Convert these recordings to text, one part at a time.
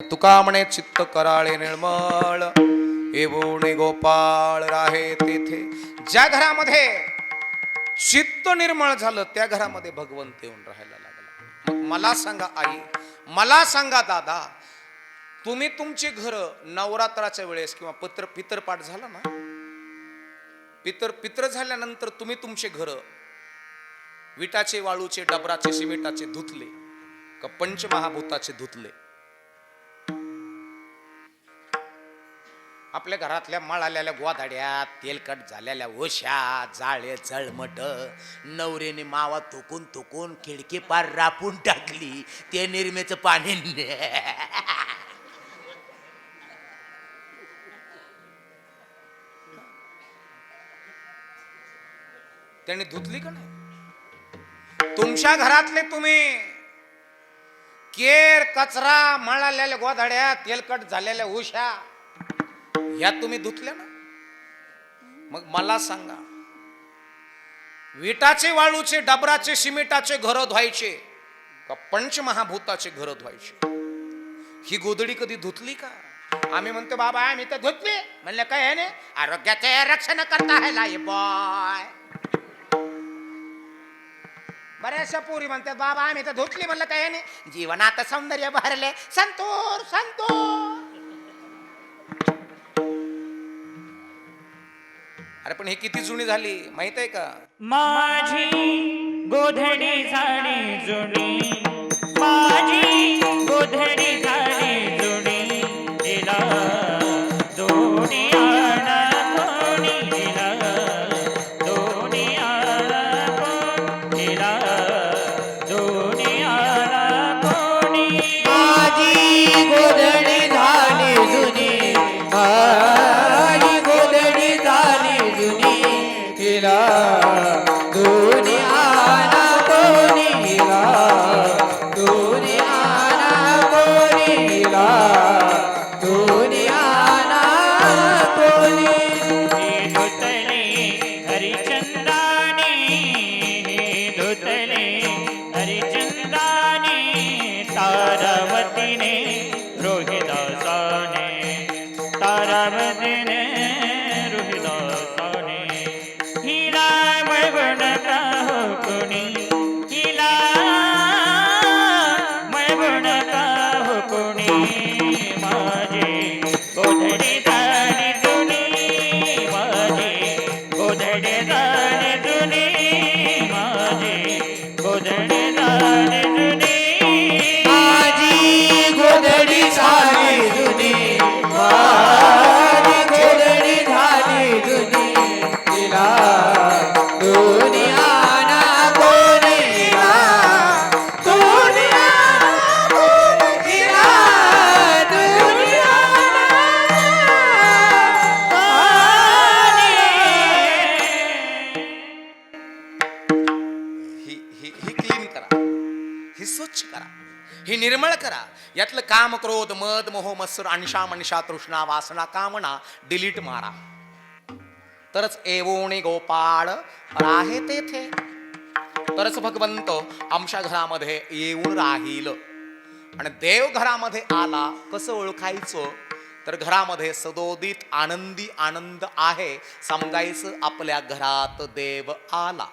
तुका म्हणे चित्त कराळे निर्मळ एवोणे गोपाळ राहे तेथे. ज्या घरामध्ये चित्त निर्मळ झालं त्या घरामध्ये भगवंत येऊन राहायला लागला. मग मला सांगा आई, मला सांगा दादा, तुम्ही तुमची घर नवरात्राच्या वेळेस किंवा पितरपाठ झाला ना, पितर झाल्यानंतर तुम्ही तुमचे घर विटाचे, वाळूचे, डबराचे, सिमेंटाचे धुतले का पंचमहाभूताचे धुतले? आपल्या घरातल्या मळालेल्या गोधाड्या, तेलकट झालेल्या ओशा, जाळे जळमट, नवरेने मावा थुकून थुकून खिडकी पार रापून टाकली, ते निर्मेचं पाणी त्याने धुतली का नाही? तुमच्या घरातले तुम्ही केर, कचरा, मळालेल्या गोधाड्या, तेलकट झालेल्या उशा या तुम्ही धुतल्या ना? मग मला सांगा, विटाचे, वाळूचे, डबराचे, सिमेंटाचे घर धुवायचे का पंचमहाभूताचे घर धुवायचे? ही गोधडी कधी धुतली का? आम्ही म्हणतो बाबा आम्ही तर धुतली. म्हणलं काय आहे ना, आरोग्याचे रक्षण करता है लाई बॉय. बऱ्याचशा पोरी म्हणतात बाबा आम्ही तर धुतली. म्हणलं काय नाही, जीवनात सौंदर्य भरले संतूर संतूर. अरे पण हे किती जुनी झाली माहित आहे का? माझी गोधडी झाली जुनी, माझी गोधडी झाली जुनी, तिला दोन्ही आणा कोणी दिला, दोन्ही आणा तिला दोन्ही आणा कोणी. माझी गोधडी झाली जुनी, माझी गोधडी झाली जुनी, तिला दोन्ही आणा कोणीला, दोन्ही आणा कोणीला, दोन्ही आणा कोणी. हे धुतले हरिचंदाने, हे धुतले हरिचंदाने, तारावतीने रोहिदासाने, तारावतीने रोहिदासाने. हिला मळवण का हो कोणी, हिला मळवण का हो कोणी. माझी गोधडी झाली जुनी, माझी गोधडी झाली जुनी, माझी गोधडी झाली जुनी. माझी गोधडी झाली जुनी, माझी गोधडी झाली जुनी, तिला दोन्ही आणा कोणीला, दोन्ही आणा कोणीला, दोन्ही ही क्लीन करा, ही स्वच्छ करा, ही निर्मळ करा. यातलं काम, क्रोध, मद, मोह, मत्सर, अनशा, मनशा, तृष्णा, वासना, कामना डिलीट मारा. तरच एवोणे गोपाळ राहे तेथे, तरच भगवंत आमच्या घरामध्ये येऊन राहील. आणि देव घरामध्ये आला कसं ओळखायचं? तर घरामध्ये सदोदित आनंदी आनंद आहे समजायचं आपल्या घरात देव आला.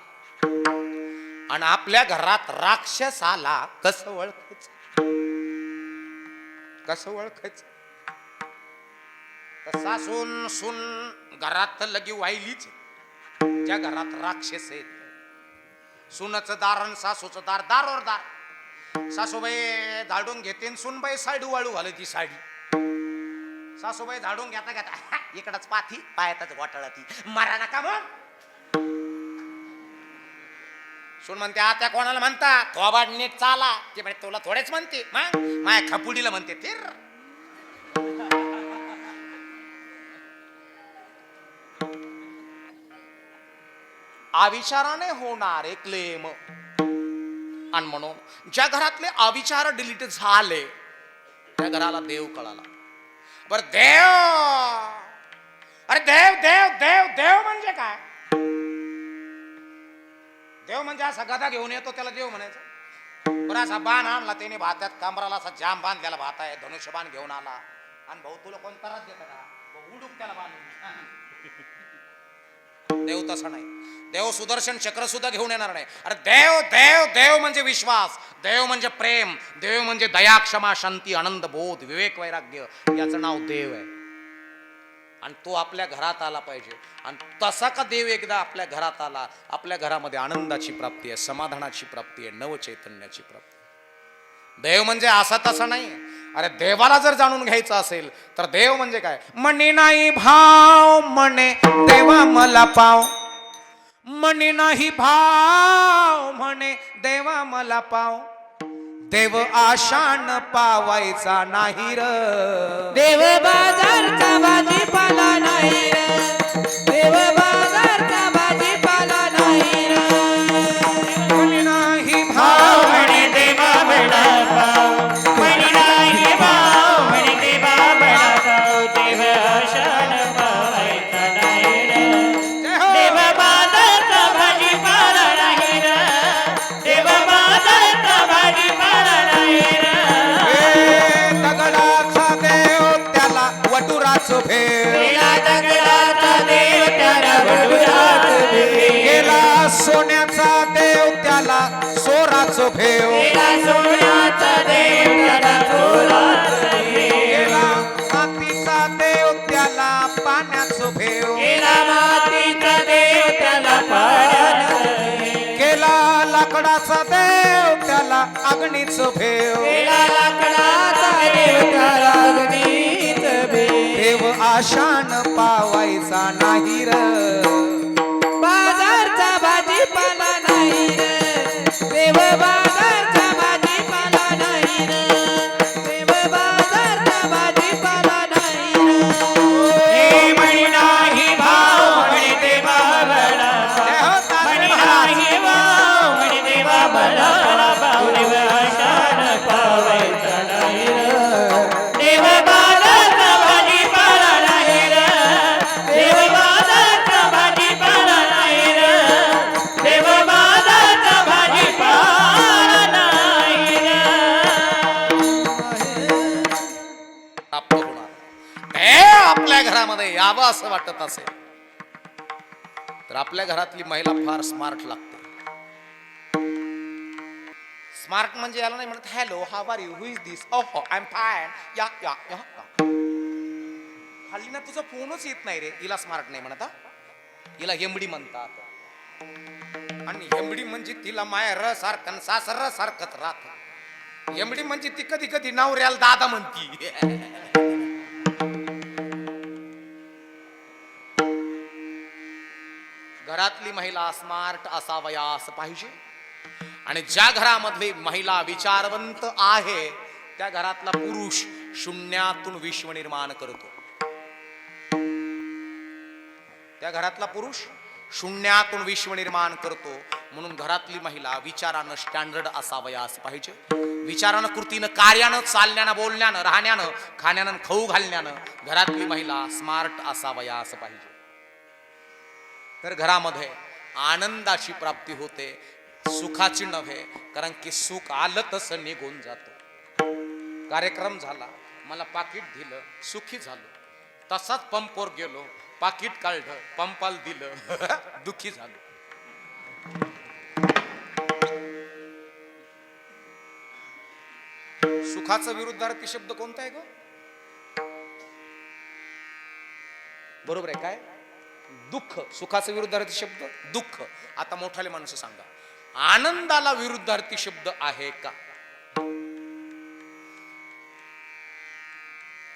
आणि आपल्या घरात राक्षस आला कसं ओळखायचं? कसं ओळखायचं? सासून सून घरात लगी वाहिलीच. ज्या घरात राक्षस आहेत, सुनाचं दार आणि सासूचं दार दारोर दार. सासूबाई झाडून घेते, सुनबाई साडी वाळू घालायची साडी. सासूबाई झाडून घेता घेता इकडच पाथी, पायातच वाटाळा ती, मारा नका मग. सुन म्हणते आता कोणाला म्हणता थोबाड नीट चाला, ते म्हणजे तुला थोडेच म्हणते, मग माझ्या खपुडीला म्हणते फिर. अविचाराने होणारे क्लेम. आणि म्हणून ज्या घरातले अविचार डिलीट झाले त्या घराला देव कळाला. बर देव, अरे देव देव देव देव म्हणजे काय? देव म्हणजे असा गदा घेऊन येतो त्याला देव म्हणायचं? डुकराचा बाण आणला त्याने भात्यात कमराला असा जाम बांधलेला भात आहे धनुष्यबाण घेऊन आला आणि भाऊ तुला कोणता राज देत का उडूक त्याला बांधून. देव तसा नाही. देव सुदर्शन चक्र सुद्धा घेऊन येणार नाही. अरे देव देव देव म्हणजे विश्वास, देव म्हणजे प्रेम, देव म्हणजे दया क्षमा शांती आनंद बोध विवेक वैराग्य, याचं नाव देव आहे. आणि तो आपल्या घरात आला पाहिजे. आणि तसा का देव एकदा आपल्या घरात आला, आपल्या घरामध्ये आनंदाची प्राप्ती आहे, समाधानाची प्राप्ती आहे, नवचैतन्याची प्राप्ती. देव म्हणजे असा तसा नाही. अरे देवाला जर जाणून घ्यायचं असेल तर देव म्हणजे काय, म्हणे नाही भाव म्हणे देवा मला पाव, म्हणे नाही भाव म्हणे देवा मला पाव, देव आशान पावायचा नाही र, देव बाजारचा भाजीपाला नाही र, देव बाजारचा भाजीपाला नाही र, म्हणे नाही भाव भाव म्हणे देवा बडा पाव, म्हणे नाही भाव म्हणे देवा बडा पाव, देव आशान पावायचा नाही रे. देव बाजारचा भाजीपाला नाही रे, देव बाजारचा भाजीपाला नाही रे. दगडाचा देव त्याला वटुराचं भेव, गेला दगडाचा देव त्याला वडुरात भेव, गेला सोन्याचा देव त्याला सोराचं भेव, गेला सोन्याचा देव त्याला चोरात भेव, गेला मातीचा देव त्याला पाण्याचं भेव, गेला मातीचा देव त्याला पाण्यात भेव, गेला लाकडाचा देव त्याला अग्नीचं भेव, गेला लाकडाचा देव त्याला अग्नीत भेव, देव आशान पावायचा नाही र, बाजारचा भाजीपाला नाही र, देव बाजारचा भाजीपाला नाही र, देव बाजारचा भाजीपाला नाही र. हे म्हणे नाही भाव म्हणे देवा बडा पाव, म्हणे नाही भाव म्हणे देवा बडा पाव, देव आशान पावायचा नाही रे. देव बाजारचा भाजीपाला नाही रे, देव बाजारचा भाजीपाला नाही रे, देव बाजारचा भाजीपाला नाही रे. प्राप्त होणार. देव आपल्या घरामध्ये यावं असं वाटत असेल तर आपल्या घरातली महिला फार स्मार्ट लागते. स्मार्ट म्हणजे याला नाही म्हणत hello how are you, who is this, ओहो आय एम फाईन, या या या. हल्ली ना तुझा फोनच येत नाही रे, हिला स्मार्ट नाही म्हणत. हिला हेंबडी म्हणतात. आणि हेंबडी म्हणजे तिला माया सारखं सासर सारखंच राहत. हेंबडी म्हणजे ती कधी कधी नवऱ्याला दादा म्हणती. घरातली महिला स्मार्ट असावयास पाहिजे. आणि ज्या घरामधली महिला विचारवंत आहे त्या घरातला पुरुष शून्यातून विश्व निर्माण करतो. त्या घरातला पुरुष शून्यातून विश्व निर्माण करतो. म्हणून घरातली महिला विचारानं स्टँडर्ड असावयास पाहिजे. विचारानं कृतीनं कार्यानं चालण्यानं बोलण्यानं राहण्यानं खाण्यानं खाऊ घालण्यानं घरातली महिला स्मार्ट असावयास पाहिजे. तर घरामध्ये आनंदाची प्राप्ती होते, सुखाची नव्हे. कारण की सुख आलं तसं निघून जात. कार्यक्रम झाला, मला पाकिट दिलं, सुखी झालो. तसाच पंपवर गेलो, पाकिट काढलं, पंपाला दिलं, दुखी झालो. सुखाचा विरुद्धार्थी शब्द कोणता आहे ग? बरोबर आहे काय? दुःख. सुखाचा विरुद्धार्थी शब्द दुःख. आता मोठाले माणसं सांगा, आनंदाला विरुद्धार्थी शब्द आहे का?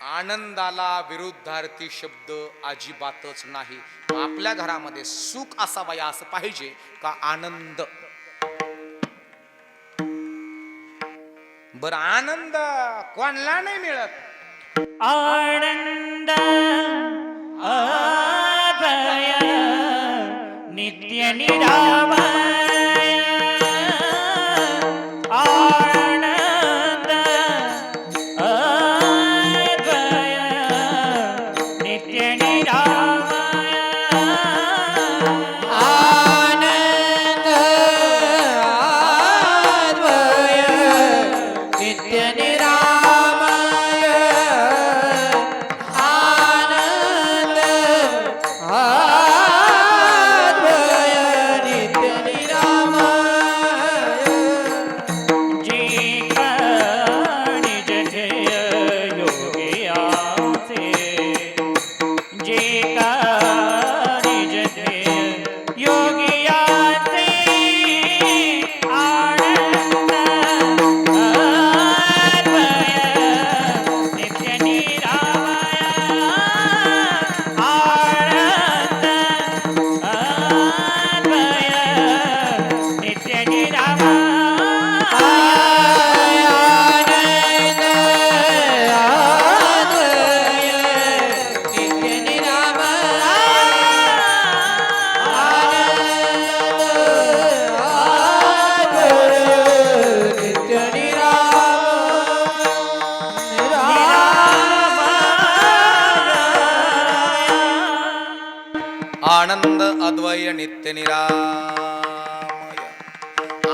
आनंदाला विरुद्धार्थी शब्द अजिबातच नाही. आपल्या घरामध्ये सुख असावयास पाहिजे का आनंद? बर आनंद कोणाला नाही मिळत. आनंद अभय नित्य निरामय, आनंद अभय नित्य निरामय, आनंद अद्वय आनंद अद्वय नित्य निरामय.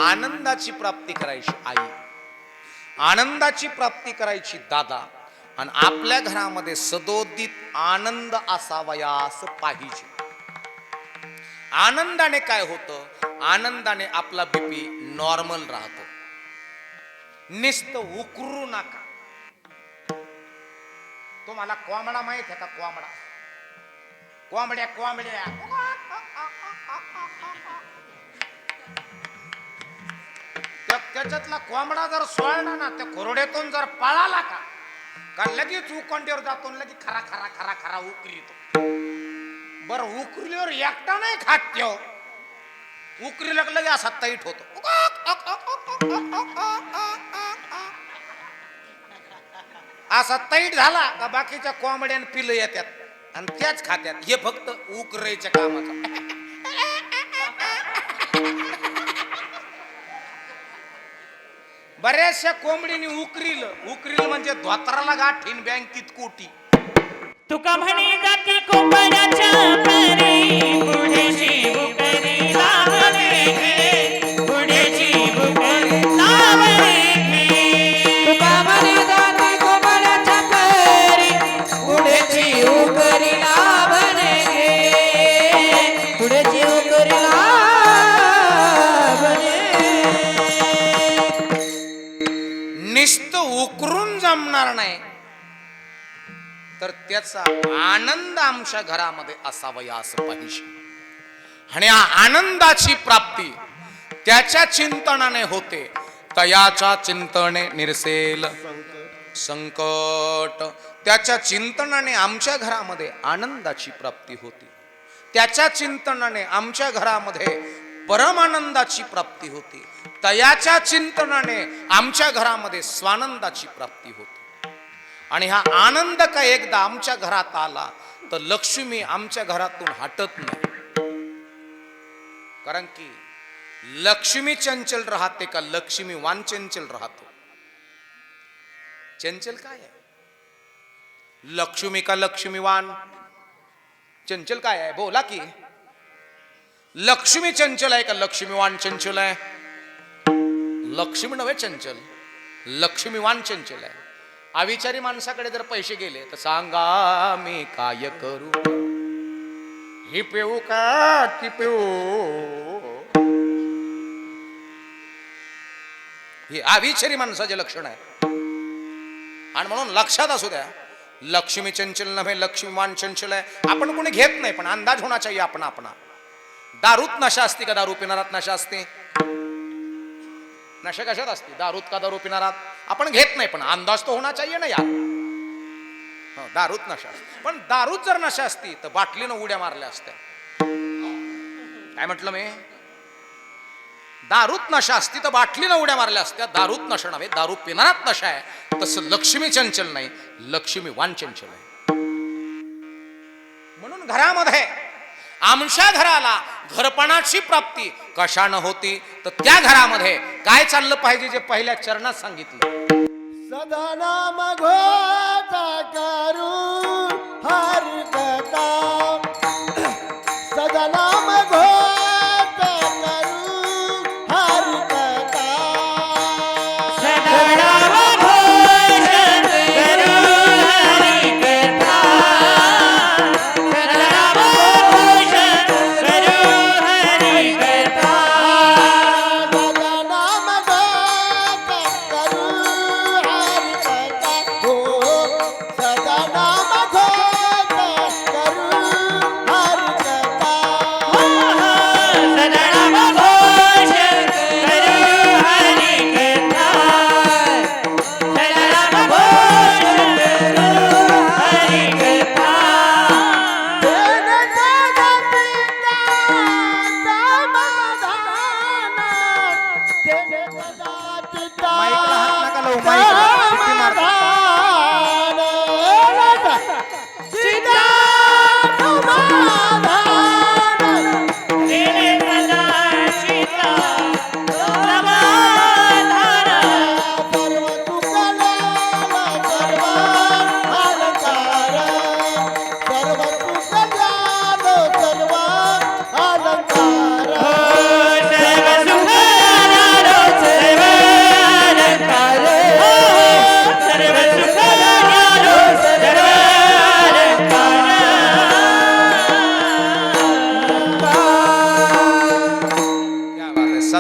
आनंदाची प्राप्ती करायची आई, आनंदाची प्राप्ती करायची दादा, आणि आपल्या घरामध्ये सदोदित आनंद असावयास पाहिजे. आनंदाने काय होतं? आनंदाने आपला बीपी नॉर्मल राहतो. नुसतं उकरू नका. तुम्हाला कोंबडा माहित आहे का? कोंबडा, कोंबड्या कोंबड्या त्याच्यातला कोंबडा जर सोळला ना, त्या कोरड्यातून जर पळाला का लगेच उकंडीवर जातो, लगेच खरा खरा खरा खरा उकरीतो. बर उकरीवर एकटा नाही खात त्यो, उकरीला लगे असा तैट होतो. असा तैट झाला का बाकीच्या कोंबड्यान पिलं येतात आणि त्याच खात्यात. हे फक्त उकरायच्या कामाचं. बऱ्याचशा कोंबडीने उकरील म्हणजे धोत्राला गाठीन बँकेत कोटी. तुका म्हणे जाती कोंबड्याच्या परी, पुढेची बुकरी लावणे घे, पुढेची बुकरी लावणे घे. तुका म्हणे जाती कोंबड्याच्या परी, पुढची उकरी लाभणे घे, पुढची उकरी लाभणे. नुसतं उकरून जमणार नाही, तर त्याचा आनंद आमच्या घरामध्ये असावयास पाहिजे. आणि आनंदाची प्राप्ती त्याच्या चिंतनाने होते. तयाच्या चिंतने निरसेल संकट. त्याच्या चिंतनाने आमच्या घरामध्ये आनंदाची प्राप्ती होती. त्याच्या चिंतनाने आमच्या घरामध्ये परमानंदाची प्राप्ती होती. तयाच्या चिंतनाने आमच्या घरामध्ये स्वानंदाची प्राप्ती होती. आणि हा आनंद का एकदा आमच्या घरात आला तर लक्ष्मी आमच्या घरातून हटत नाही. कारण की लक्ष्मी चंचल राहते का लक्ष्मीवान चंचल राहतो? चंचल काय आहे? लक्ष्मी का लक्ष्मीवान? चंचल काय आहे? बोला की. लक्ष्मी चंचल आहे का लक्ष्मीवान चंचल आहे? लक्ष्मी नव्हे चंचल, लक्ष्मीवान चंचल आहे. अविचारी माणसाकडे जर पैसे गेले तर सांगा मी काय करू, ही पिऊ का ती पिऊ. हे अविचारी माणसाचे लक्षण आहे. आणि म्हणून लक्षात असू द्या, लक्ष्मी चंचल नव्हे लक्ष्मीवान चंचल आहे. आपण कोणी घेत नाही, पण अंदाज होना चाहिए अपना अपना. दारूत नशा असते का दारू पिणारात नशा असते? नशा कशात असते? दारूत का दारू पिणारात? आपण घेत नाही, पण अंदाज तो होना चाहिए ना यार. दारूत नशा असते. पण दारूत जर नशा असती तर बाटलीनं उड्या मारल्या असत्या. काय म्हटलं मी? दारूत नशा असती तर बाटलीनं उड्या मारल्या असत्या. दारूत नशा नव्हे, दारू पिणारात नशा आहे. तसं लक्ष्मी चंचल नाही, लक्ष्मीवान चंचल आहे. म्हणून घरामध्ये आमच्या घराला घरपणाची प्राप्ती कशानं होती? तर त्या घरामध्ये काय चाललं पाहिजे जे पहिल्या चरणात सांगितलं. सदा नाम घोता करू हर कथा, सदा नाम घोता करू हर कथा. सदा नाम घोषण करू हरी कथा, सदा नाम घोषण करू हरी कथा. सदा नाम घोता करू हर कथा. हो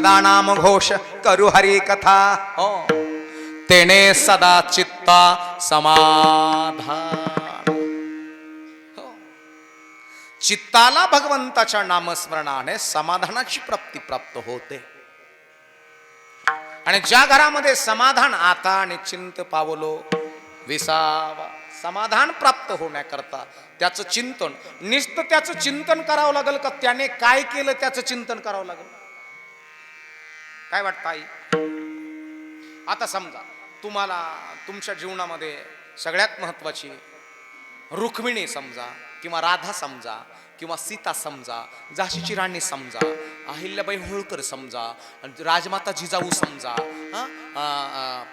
सदा नाम घोष करू हरी कथा हो तेने सदा चित्ता समाधान हो. चित्ताला भगवंताच्या नामस्मरणाने समाधानाची प्राप्ती प्राप्त होते. आणि ज्या घरामध्ये समाधान आता आणि चिंत पावलो विसावा, समाधान प्राप्त होण्याकरता त्याचं चिंतन, नुसतं त्याचं चिंतन करावं लागेल का त्याने काय केलं त्याचं चिंतन करावं लागेल? काय वाटतं आई? आता समजा तुम्हाला तुमच्या जीवनामध्ये सगळ्यात महत्वाची रुक्मिणी समजा किंवा राधा समजा किंवा सीता समजा, झाशीची राणी समजा, अहिल्याबाई होळकर समजा, राजमाता जिजाऊ समजा,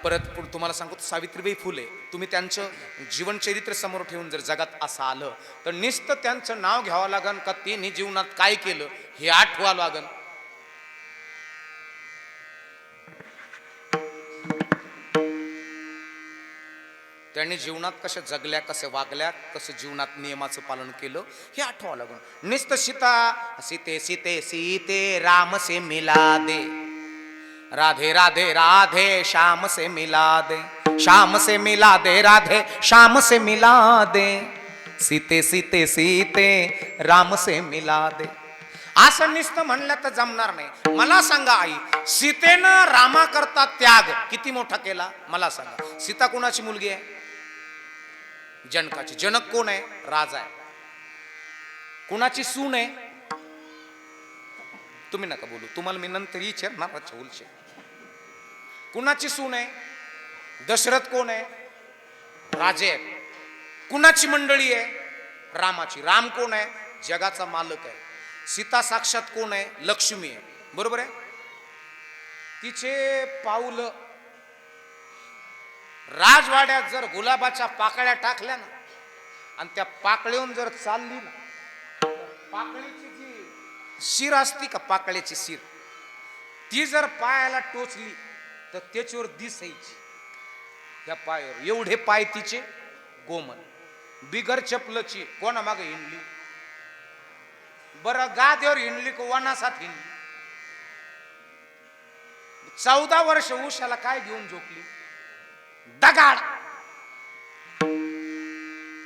परत तुम्हाला सांगतो सावित्रीबाई फुले, तुम्ही त्यांचं जीवनचरित्र समोर ठेवून जर जगात असं आलं तर नुसतं त्यांचं नाव घ्यावं लागन का त्यांनी जीवनात काय केलं हे आठवावं लागन. त्यांनी जीवनात कशा जगल्या, कसे वागल्या, कसं जीवनात नियमाचं पालन केलं हे आठवावं लागून. नुसतं सीते सीते सीते राम से मिला दे, राधे राधे राधे श्याम से मिला दे, श्याम से मिला दे राधे श्याम से मिला दे, सीते सीते सीते राम से मिला दे, असं नुसतं म्हणलं तर जमणार नाही. मला सांगा आई, सीतेनं रामाकरता त्याग किती मोठा केला मला सांगा. सीता कोणाची मुलगी आहे? जनकाची. जनक कोण आहे? राजा आहे. कुणाची सून आहे? तुम्ही नका बोलू, तुम्हाला मी नंतर विचारणार. उलशे कुणाची सून आहे? दशरथ कोण आहे? राजे आहे. कुणाची मंडळी आहे? रामाची. राम कोण आहे? जगाचा मालक आहे. सीता साक्षात कोण आहे? लक्ष्मी आहे. बरोबर आहे. तिचे पाऊल राजवाड्यात जर गुलाबाच्या पाकळ्या टाकल्या ना आणि त्या पाकळीहून जर चालली ना, पाकळीची जी शिर असती का, पाकळ्याची शिर, ती जर पायाला टोचली तर त्याच्यावर दिसायची त्या पायावर एवढे पाय तिचे गोमन, बिगर चपलची. कोणा मागे हिंडली? बरं गादीवर हिंडली को वनासात हिंडली? 14 वर्ष उशाला काय घेऊन झोपली? दगाड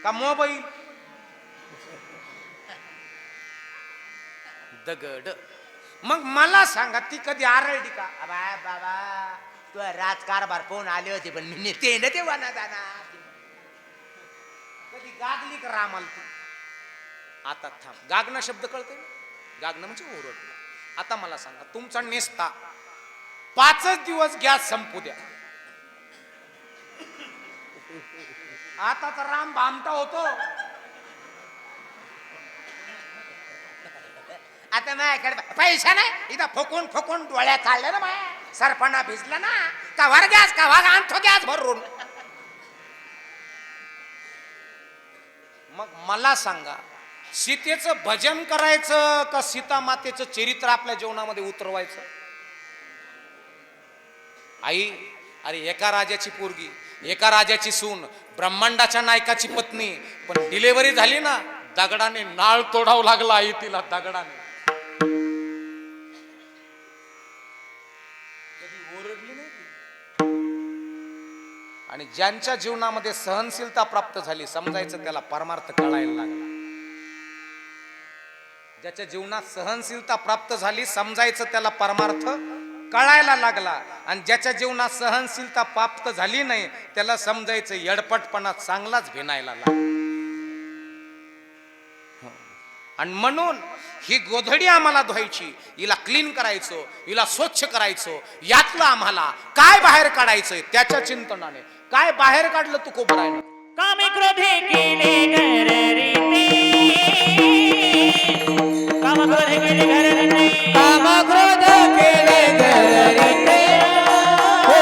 का मोबाईल? दगड. मग मला सांगा ती कधी आरळली का? बाबा तू राजकारभार पाहून आले होते पण मी ते ना ते वना जाना, कधी गागली का रामाला तू? आता थांब, गागणं शब्द कळते? गागणं म्हणजे ओरडणं. आता मला सांगा, तुमचा नेस्ता 5च दिवस गॅस संपू द्या, आता तर राम भामटा होतो. आता माझ्याकडे पैसा नाही, इथं फुकून फुकून डोळ्या काढल्या ना माझ्या, सरपणा भिजला ना का वर गॅस का वाग आणतो गॅस भरून. मग मला सांगा, सीतेचं भजन करायचं का सीता मातेचं चरित्र आपल्या जीवनामध्ये उतरवायचं? आई, अरे एका राजाची पोरगी, एका राजाची सून, ब्रह्मांडाच्या नायकाची पत्नी, पण डिलेव्हरी झाली ना, दगडाने नाळ तोडावं लागला आई तिला, दगडाने. कधी ओरडली नाही ती. आणि ज्यांच्या जीवनामध्ये सहनशीलता प्राप्त झाली, समजायचं त्याला परमार्थ कळायला लागला. ज्याच्या जीवनात सहनशीलता प्राप्त झाली, समजायचं त्याला परमार्थ कळायला लागला. आणि ज्याच्या जीवनात सहनशीलता प्राप्त झाली नाही, त्याला समजायचं येडपटपणा चांगलाच भिनायला लागला. आणि म्हणून ही गोधडी आम्हाला धुवायची, हिला क्लीन करायचं, हिला स्वच्छ करायचं, यातलं आम्हाला काय बाहेर काढायचंय त्याच्या चिंतनाने. काय बाहेर काढलं तू कोबरायने? कामे क्रोधे केले घररीते, काम क्रोधे केले घररीते, काम क्रोध केले घररीते, हो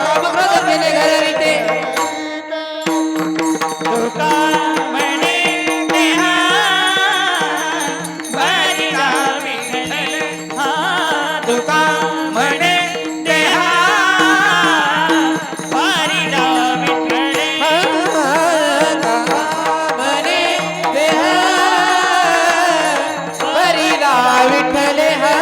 काम क्रोध केले घररीते. तुका म्हणे देहा भरिला विठ्ठल, हा तुका म्हणे देहा भरिला विठ्ठल, म्हणे देह भरिला विठ्ठले, हा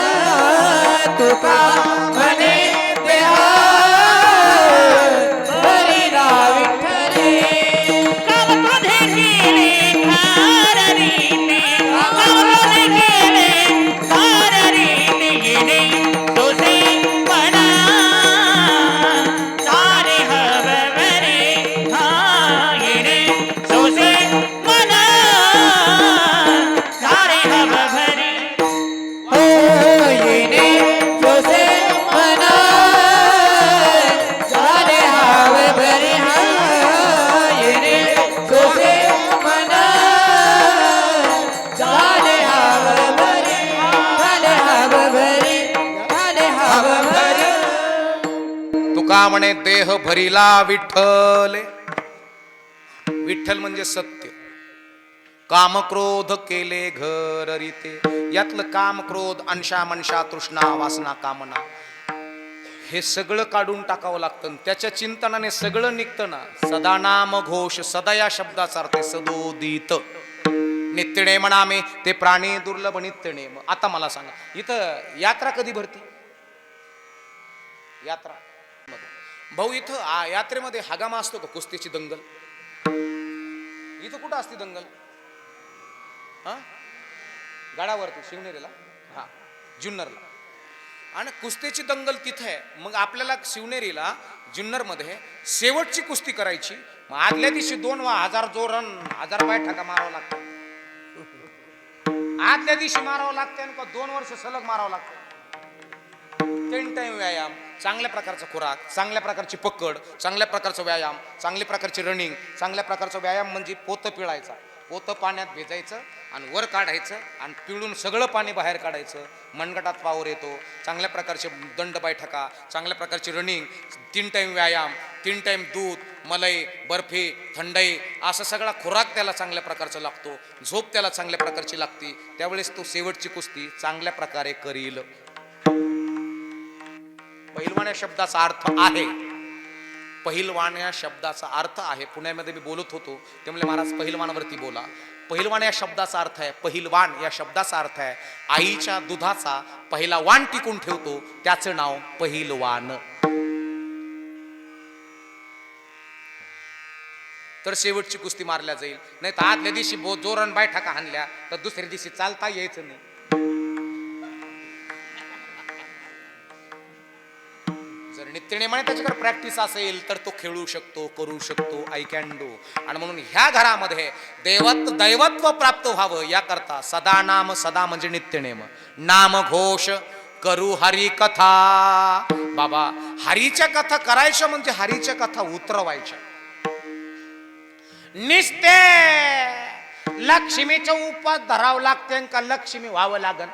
तुका म्हणे देह भरिला विठ्ठले. विठ्ठल म्हणजे सत्य. काम क्रोध केले घर रीते. यातलं काम क्रोध अंशा मनशा तृष्णा वासना कामना हे सगळं काढून टाकावं लागतं. त्याच्या चिंतनाने सगळं निघतं ना. सदा नाम घोष. सदा या शब्दाचा अर्थ सदोदित. नित्यनेम नामे ते प्राणी दुर्लभ नित्यनेम. आता मला सांगा इथं यात्रा कधी भरती? यात्रा भाऊ इथं यात्रेमध्ये हगामा असतो का? कुस्तीची दंगल इथं कुठं असते दंगल? हा गडावरती शिवनेरीला, हा जुन्नरला. आणि कुस्तीची दंगल तिथे आहे. मग आपल्याला शिवनेरीला जुन्नर मध्ये शेवटची कुस्ती करायची. मग आदल्या दिवशी 2000 जोरण 1000 बैठका मारावं लागतं. आदल्या दिवशी मारावं लागतं आणि 2 वर्ष सलग मारावं लागतं. 3 टाइम व्यायाम, चांगल्या प्रकारचा खुराक, चांगल्या प्रकारची पकड, चांगल्या प्रकारचा व्यायाम, चांगल्या प्रकारची रनिंग. चांगल्या प्रकारचा व्यायाम म्हणजे पोतं पिळायचा. पोतं पाण्यात भिजायचं आणि वर काढायचं आणि पिळून सगळं पाणी बाहेर काढायचं. मनगटात पावर येतो. चांगल्या प्रकारचे दंड बैठका, चांगल्या प्रकारची रनिंग, 3 टाइम व्यायाम, 3 टाइम दूध, मलाई, बर्फी, थंडाई असा सगळा खुराक त्याला चांगल्या प्रकारचा लागतो. झोप त्याला चांगल्या प्रकारची लागते. त्यावेळेस तो शेवटची कुस्ती चांगल्या प्रकारे करील. पहिलवान या शब्दाचा अर्थ आहे. पहिलवान या शब्दाचा अर्थ आहे. पुण्यामध्ये मी बोलत होतो ते म्हणले महाराज पहिलवानावरती बोला. पहिलवान या शब्दाचा अर्थ आहे. पहिलवान या शब्दाचा अर्थ आहे आईच्या दुधाचा पहिला वाण टिकून ठेवतो त्याचं नाव पहिलवान. तर शेवटची कुस्ती मारल्या जाईल. नाही तर आदल्या दिवशी जोरण बैठका हाणल्या तर दुसऱ्या दिवशी चालता यायचं नाही. जर नित्यनेमाने त्याच्याकडे प्रॅक्टिस असेल तर तो खेळू शकतो, करू शकतो. I can do. आणि म्हणून ह्या घरामध्ये दैवत्व प्राप्त व्हावं याकरता सदा नाम. सदा म्हणजे नित्यनेम. नाम घोष करू हरी कथा. बाबा हरीच्या कथा करायच्या म्हणजे हरीच्या कथा उतरवायच्या. निस्ते लक्ष्मीचं उपास धरावं लागते का लक्ष्मी व्हावं लागन?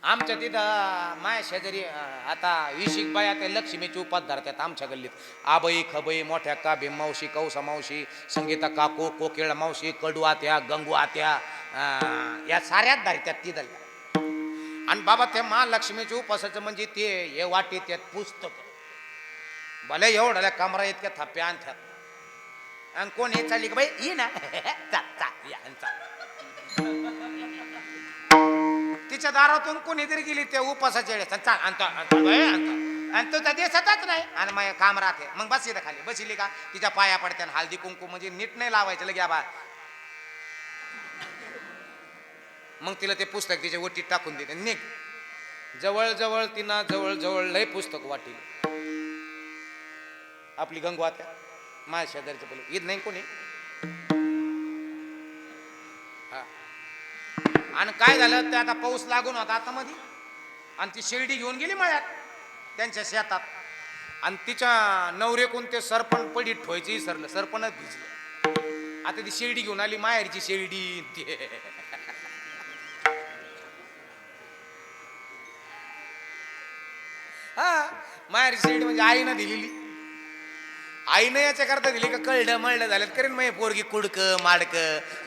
आमच्या तिथं माया शेजारी आता इशिक बाया ते लक्ष्मीची उपास धरतात आमच्या गल्लीत. आबाई खबाई मोठ्या का भीममावशी, कौसा मावशी, संगीता काकू, कोकिळा मावशी, कडू आत्या, गंगू आत्या या साऱ्यात धरतात तिथं. आणि बाबा ते महालक्ष्मीच्या उपासाचं म्हणजे ते हे वाटी त्यात पुस्तक भले एवढ्या कमरा इतक्या थप्प्या आणतात. आणि कोण हे चालली का बाई ये ना तिच्या दारातून कोणीतरी गेली त्या उपासाच्या वेळेस आणि तो त्या देशातच नाही. आणि मग काम राहते. मग बस इथं खाली बसली का तिच्या पाया पडते. हळदी कुंकू म्हणजे नीट नाही लावायचं लगे बा. मग तिला ते पुस्तक तिच्या ओटीत टाकून देते. निघ. जवळ जवळ तिनं जवळ जवळ लय पुस्तक वाटील. आपली गंगू आत्या माझ्या शेजारचं बोल ईद नाही कोणी. आणि काय झालं ते आता पाऊस लागून होता आता मध्ये. आणि ती शिर्डी घेऊन गेली मळ्यात त्यांच्या शेतात. आणि तिच्या नवरेकून ते सरपण पडीत ठेवायचं विसरलं. सरपणच भिजलं. आता ती शिर्डी घेऊन आली माहेरची शिर्डी. हा माहेरची शिर्डी म्हणजे आईनं दिलेली. आईनं याच्या करता दिली का कळलं मळलं झालं करेन मग पोरगी कुडक माडक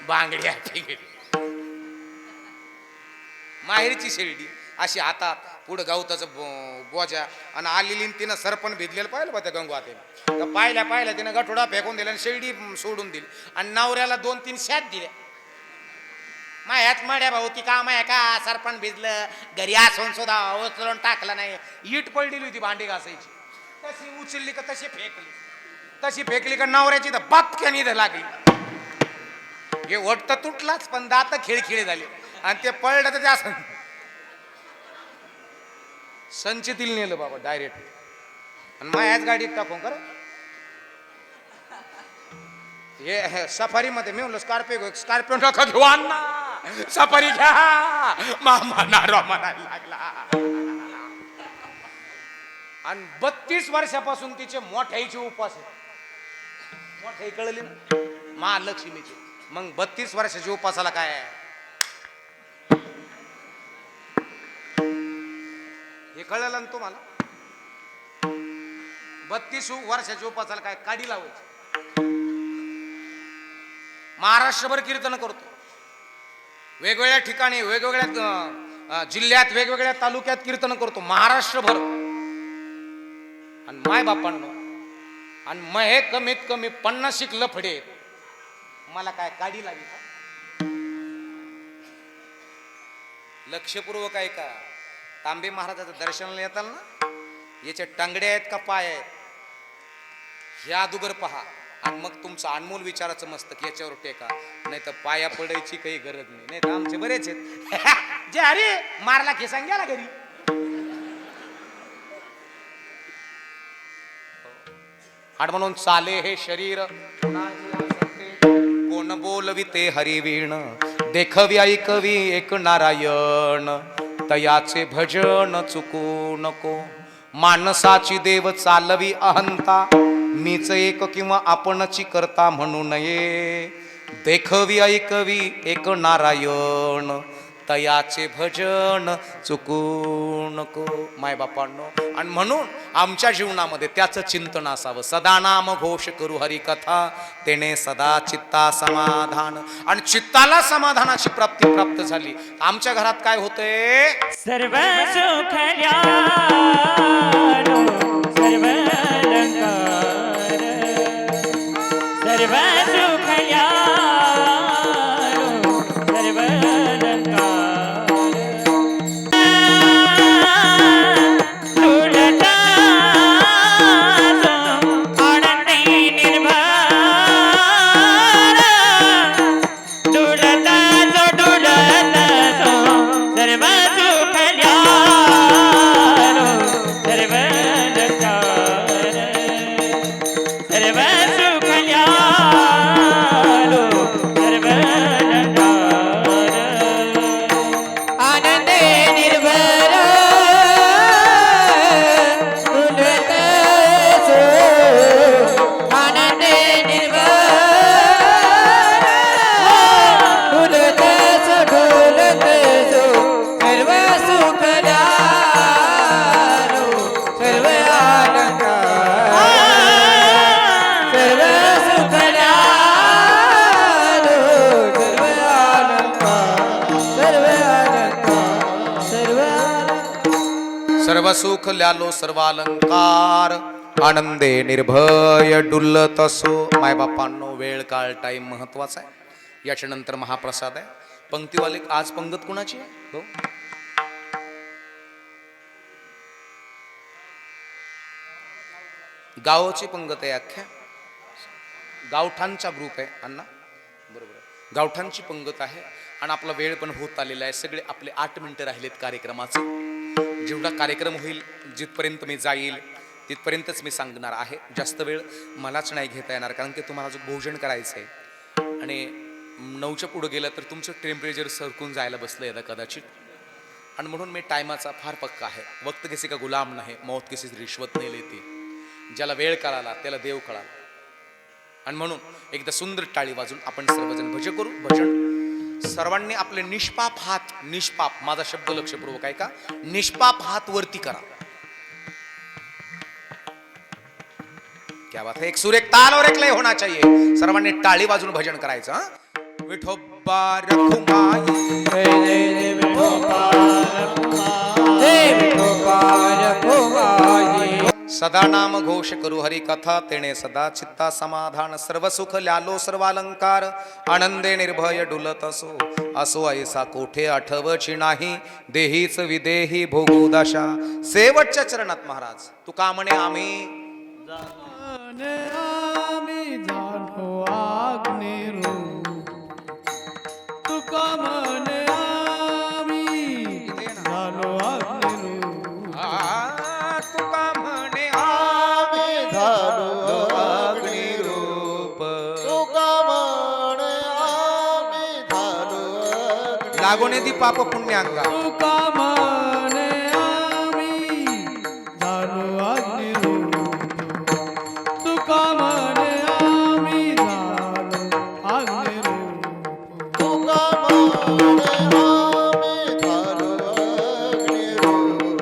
बांगड्या फिगडी. माहेरची शिर्डी अशी हातात पुढं गवताचं बोजा. आणि आलेली तिनं सरपण भिजलेलं पाहिलं बा त्या गंगू आत्याने. तर पाहिल्या तिनं गठोडा फेकून दिला आणि शिर्डी सोडून दिली. आणि नवऱ्याला 2-3 शात दिल्या. मायात मड्या भाऊ ती काम आहे का? सरपण भिजलं घरी असून सुद्धा उचलून टाकलं नाही. ईट पडलेली होती भांडी घासायची. तशी उचलली का तशी फेकली का नवऱ्याची तर बापक्या निध लागली. हे ओट तर तुटलाच पण दात खिळखिळे झाले. आणि ते पडलं तर ते असं संचितील नेलं बाबा डायरेक्ट. आणि मायाच गाडीत टाकून कर. हे सफारी मध्ये मी म्हणलं स्कॉर्पिओ नका घेऊ अण्णा सफारी घ्या. मामा नारो म्हणायला लागला. आणि 32 वर्षापासून तिचे मोठ्याईचे उपास आहेत. मोठ्याई कळली ना महालक्ष्मीची. मग 32 वर्षाच्या उपासाला काय हे कळलं ना तुम्हाला? 32 वर्षाच्या उपासाला काय काडी लावायची? महाराष्ट्रभर कीर्तन करतो, वेगवेगळ्या ठिकाणी वेगवेगळ्या जिल्ह्यात वेगवेगळ्या तालुक्यात कीर्तन करतो महाराष्ट्रभर. आणि माय बापांनो, आणि मग हे कमीत कमी 50 लफडे, मला काय काडी लागली का? लक्षपूर्वक आहे का? तांबे महाराजाचं दर्शनाला येताल ना, याचे टांगड्या आहेत का पाय आहेत ह्या अगोदर पहा, आणि मग तुमचं अनमोल विचाराचं मस्तक याच्यावर टेका, नाही तर पाया पडायची काही गरज नाही. नाही तर आमचे बरेच आहेत जे अरे मारला की सांग्याला घरी. आणि म्हणून चाले हे शरीर कोण बोलविते हरिवीण, देखवी ऐकवी एक नारायण, तयाचे भजन चुकू नको. माणसाची देव चालवी अहंता, मीच एक किंवा आपणची करता म्हणू नये. देखवी ऐकवी एक नारायण, तयाचे भजन चुकू नको. माय बापांनो, आणि म्हणून आमच्या जीवनामध्ये त्याचं चिंतन असावं. सदा नाम घोष करू हरिकथा, तेने सदा चित्ता समाधान. आणि चित्ताला समाधानाची प्राप्ती प्राप्त झाली. आमच्या घरात काय होतंय? सर्व सुख न्यारो, सर्व अलंकार, सर्व सुख न्यारो, सर्व अलंकार. सर्व सुख ल्यालो सर्वालंकार, आनंदे निर्भय डुल्लत असो. मायबापांनो, वेळ काळ टाइम महत्वाचा आहे. याच्या नंतर महाप्रसाद आहे. पंक्तीवाले आज पंगत कुणाची आहे? हो, गावाची पंगत आहे. अख्ख्या गावठांचा ग्रुप आहे अण्णा, बरोबर आहे. गावठांची पंगत आहे. आणि आपला वेळ पण होत आलेला आहे. सगळे आपले 8 मिनिटं राहिलेत कार्यक्रमाचे. जेवढा कार्यक्रम होईल, जिथपर्यंत मी जाईल तिथपर्यंतच मी सांगणार आहे. जास्त वेळ मलाच नाही घेता येणार, कारण की तुम्हाला जो भोजन करायचं आहे. आणि 9च्या पुढे गेलं तर तुमचं टेम्परेचर सरकून जायला बसलं आहे कदाचित. आणि म्हणून मी टायमाचा फार पक्का आहे. वक्त किसी का गुलाम नाही, मौत किसी रिश्वत नाही लेती. ज्याला वेळ कळाला त्याला देव कळाला. आणि म्हणून एकदा सुंदर टाळी वाजून आपण सर्वजण भजन करू. भजन सर्वांनी आपले निष्पाप हात, निष्पाप, माझा शब्द लक्षपूर्वक आहे का, निष्पाप हात वरती करा. क्या बात है. एक सुर, एक ताल और एक लय होना चाहिए. सर्वांनी टाळी वाजून भजन करायचं. हा, विठोबा रखुमाई, सदा नाम घोष करू हरि कथा, तेने सदा चित्ता समाधान. सर्व सुख ल्यालो सर्वालंकार, आनंदे निर्भय डुलत असो. असो ऐसा कोठे आठवची नाही, देहीच विदेही भोगू दशा. शेवटच्या चरणात महाराज तुका म्हणे आम्ही आम्ही जाणो आग्नेरू, तुका म्हणे आम्ही जाणो आग्नेरू. तुका म्हणे आम्ही झालो अग्निरूप. तुका म्हणे आम्ही झालो लागोने दी पाप पुण्यांगा. तुका म्हणे आम्ही झालो अग्निरूप. तुका म्हणे आम्ही झालो अग्निरूप. तुका म्हणे आम्ही झालो अग्निरूप.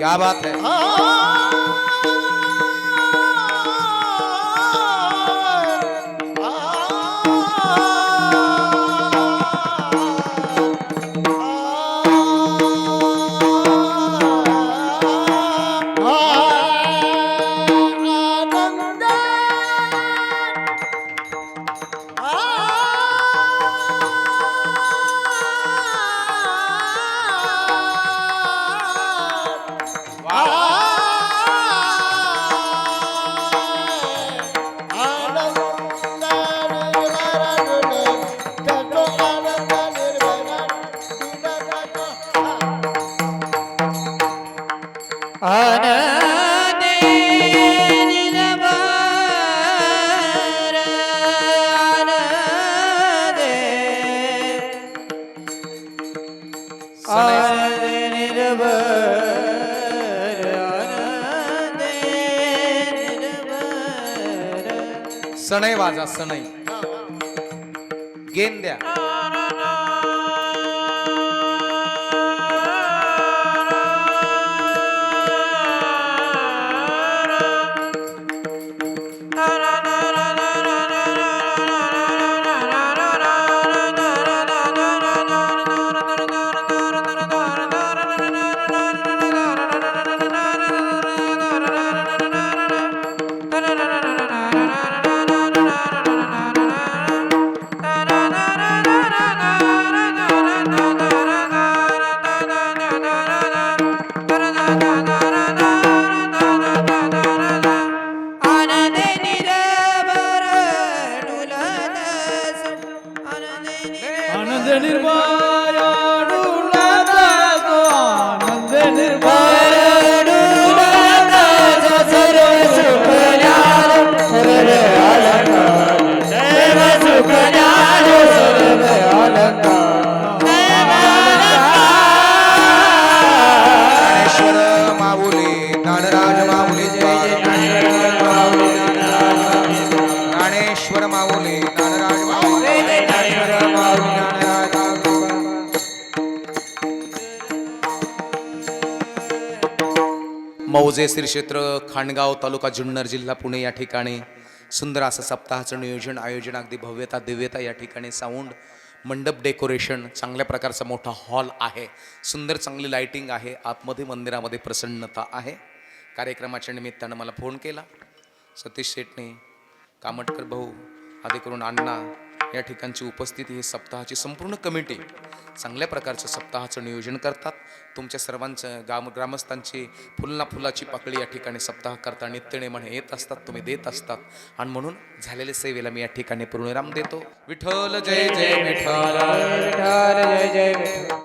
क्या बात है. आनंदे निर्भर आनंदे आनंदे निर्भर आनंदे निर्भर सनई वाजा सनई. गेन द्या. आनंदे निर्भर डुलतस आनंदे आनंद निर्भय डुलतो आनंद निर्भय डुलतस सर्व सुख ज्ञान सर्व अलंकार सर्व सुख ज्ञान सर्व अलंकार ज्ञानेश्वर माऊली ज्ञानराज माऊली जय जय. ज्ञानेश्वर माऊली ज्ञानराज माऊली. मौजे श्री क्षेत्र खांडगाव तालुका जुन्नर जिल्हा पुणे या ठिकाणी सुंदर असं सप्ताहाचं नियोजन आयोजन अगदी भव्यता दिव्यता या ठिकाणी साऊंड मंडप डेकोरेशन चांगल्या प्रकारचा मोठा हॉल आहे. सुंदर चांगली लाइटिंग आहे. आतमध्ये मंदिरामध्ये प्रसन्नता आहे. कार्यक्रमाच्या निमित्तानं मला फोन केला सतीश शेटने कामटकर भाऊ आदी करून अण्णा या ठिकाणची उपस्थिती ही सप्ताहाची संपूर्ण कमिटी चांगल्या प्रकारचं सप्ताहाचं नियोजन करतात. तुमच्या सर्वांचं ग्रामस्थांची फुलना फुलाची पाकळी या ठिकाणी सप्ताह करता नित्यने म्हणे येत असतात. तुम्ही देत असतात आणि म्हणून झालेल्या सेवेला मी या ठिकाणी पूर्णविराम देतो. विठ्ठल जय जय विठ्ठल. विठ्ठल जय जय विठ्ठल.